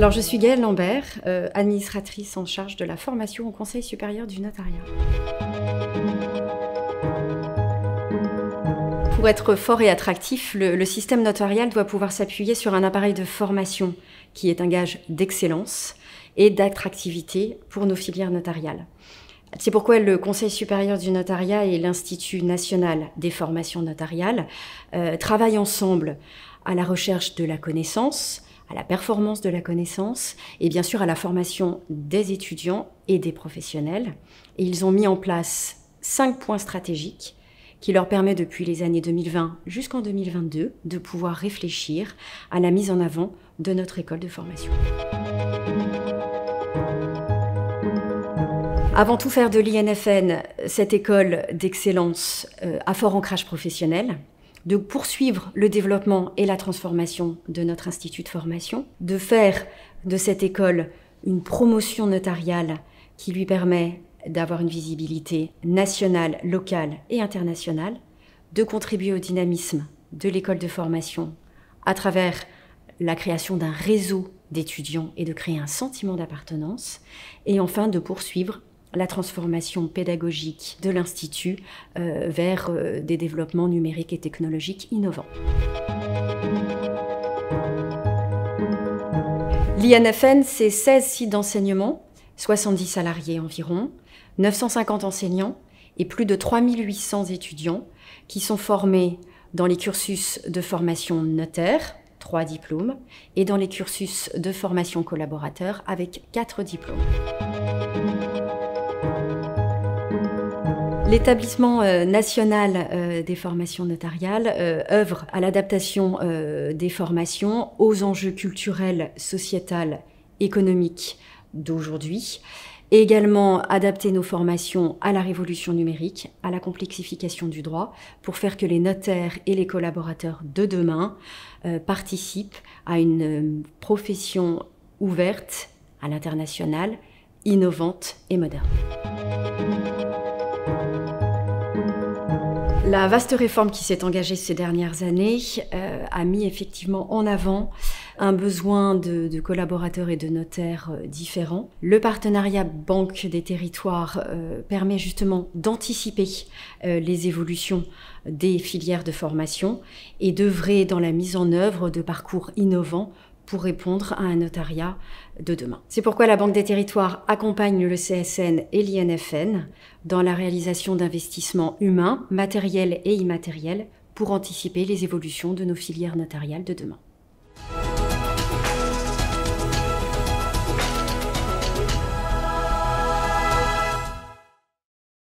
Alors, je suis Gaëlle Lambert, administratrice en charge de la formation au Conseil supérieur du notariat. Pour être fort et attractif, le système notarial doit pouvoir s'appuyer sur un appareil de formation qui est un gage d'excellence et d'attractivité pour nos filières notariales. C'est pourquoi le Conseil supérieur du notariat et l'Institut national des formations notariales travaillent ensemble à la recherche de la connaissance, à la performance de la connaissance et bien sûr à la formation des étudiants et des professionnels. Et ils ont mis en place 5 points stratégiques qui leur permettent depuis les années 2020 jusqu'en 2022 de pouvoir réfléchir à la mise en avant de notre école de formation. Avant tout faire de l'INFN cette école d'excellence à fort ancrage professionnel, de poursuivre le développement et la transformation de notre institut de formation, de faire de cette école une promotion notariale qui lui permet d'avoir une visibilité nationale, locale et internationale, de contribuer au dynamisme de l'école de formation à travers la création d'un réseau d'étudiants et de créer un sentiment d'appartenance, et enfin de poursuivre la transformation pédagogique de l'Institut vers des développements numériques et technologiques innovants. L'INFN, c'est 16 sites d'enseignement, 70 salariés environ, 950 enseignants et plus de 3800 étudiants qui sont formés dans les cursus de formation notaire, 3 diplômes, et dans les cursus de formation collaborateur avec 4 diplômes. L'établissement national des formations notariales œuvre à l'adaptation des formations aux enjeux culturels, sociétals, économiques d'aujourd'hui, et également adapter nos formations à la révolution numérique, à la complexification du droit, pour faire que les notaires et les collaborateurs de demain participent à une profession ouverte à l'international, innovante et moderne. La vaste réforme qui s'est engagée ces dernières années a mis effectivement en avant un besoin de collaborateurs et de notaires différents. Le partenariat Banque des Territoires permet justement d'anticiper les évolutions des filières de formation et d'œuvrer dans la mise en œuvre de parcours innovants pour répondre à un notariat de demain. C'est pourquoi la Banque des Territoires accompagne le CSN et l'INFN dans la réalisation d'investissements humains, matériels et immatériels pour anticiper les évolutions de nos filières notariales de demain.